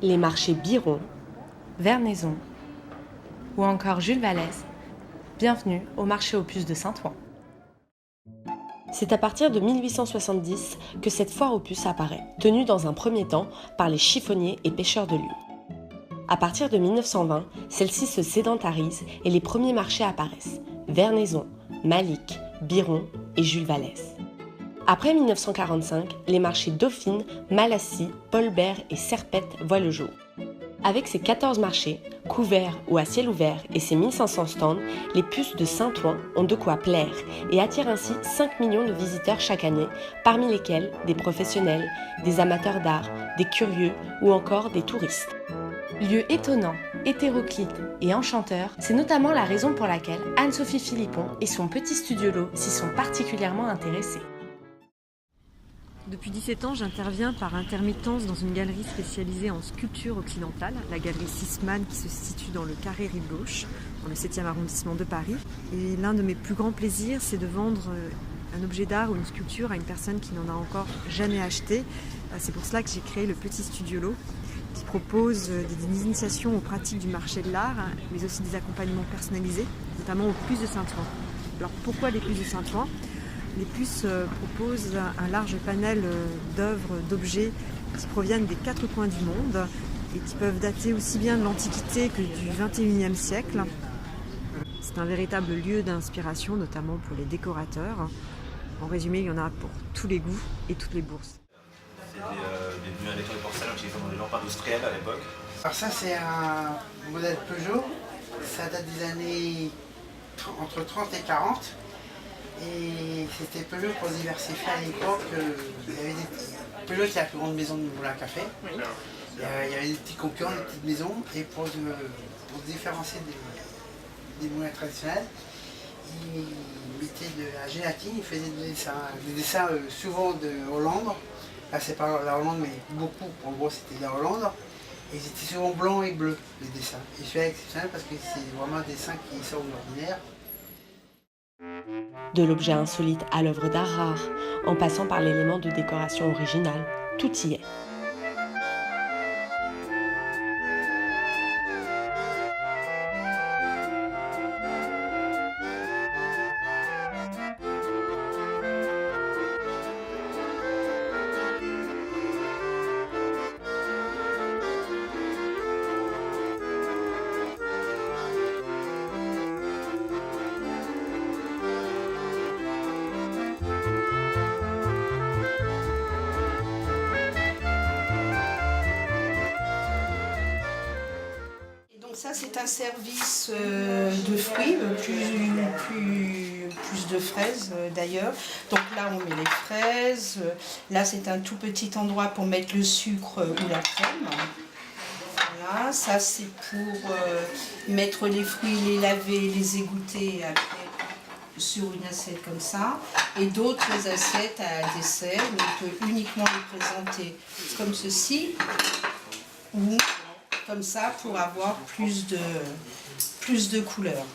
les marchés Biron, Vernaison ou encore Jules Vallès. Bienvenue au marché aux puces de Saint-Ouen. C'est à partir de 1870 que cette foire aux puces apparaît, tenue dans un premier temps par les chiffonniers et pêcheurs de lieu. À partir de 1920, celle-ci se sédentarise et les premiers marchés apparaissent: Vernaison, Malic, Biron et Jules Vallès. Après 1945, les marchés Dauphine, Malassis, Paul-Bert et Serpette voient le jour. Avec ses 14 marchés, couverts ou à ciel ouvert, et ses 1500 stands, les puces de Saint-Ouen ont de quoi plaire et attirent ainsi 5 millions de visiteurs chaque année, parmi lesquels des professionnels, des amateurs d'art, des curieux ou encore des touristes. Lieu étonnant, hétéroclite et enchanteur, c'est notamment la raison pour laquelle Anne-Sophie Philippon et son petit studiolo s'y sont particulièrement intéressés. Depuis 17 ans, j'interviens par intermittence dans une galerie spécialisée en sculpture occidentale, la galerie Sisman qui se situe dans le carré Rive Gauche, dans le 7e arrondissement de Paris. Et l'un de mes plus grands plaisirs, c'est de vendre un objet d'art ou une sculpture à une personne qui n'en a encore jamais acheté. C'est pour cela que j'ai créé le Petit Studiolo, qui propose des initiations aux pratiques du marché de l'art, mais aussi des accompagnements personnalisés, notamment aux puces de Saint-Ouen. Alors pourquoi les puces de Saint-Ouen ? Les puces proposent un large panel d'œuvres, d'objets qui proviennent des 4 coins du monde et qui peuvent dater aussi bien de l'Antiquité que du XXIe siècle. C'est un véritable lieu d'inspiration, notamment pour les décorateurs. En résumé, il y en a pour tous les goûts et toutes les bourses. C'est des murs à décorer porcelaine qui sont dans des lampes industrielles à l'époque. Alors ça c'est un modèle Peugeot, ça date des années entre 30 et 40. Et c'était Peugeot pour se diversifier à l'époque. Peugeot c'est la plus grande maison de moulin à café. Oui. Il y avait des petits concurrents, des petites maisons. Et pour se différencier des moulins traditionnels, ils mettaient de la gélatine, ils faisaient des dessins souvent de Hollande. Là c'est pas la Hollande mais beaucoup, en gros c'était la Hollande. Et ils étaient souvent blancs et bleus les dessins. Et celui-là est exceptionnel parce que c'est vraiment un dessin qui sort de l'ordinaire. De l'objet insolite à l'œuvre d'art rare, en passant par l'élément de décoration original, tout y est. Ça, c'est un service de fruits, plus de fraises d'ailleurs. Donc là, on met les fraises. Là, c'est un tout petit endroit pour mettre le sucre ou la crème. Voilà, ça, c'est pour mettre les fruits, les laver, les égoutter après sur une assiette comme ça. Et d'autres assiettes à dessert, on peut uniquement les présenter comme ceci ou comme ça pour avoir plus de couleurs.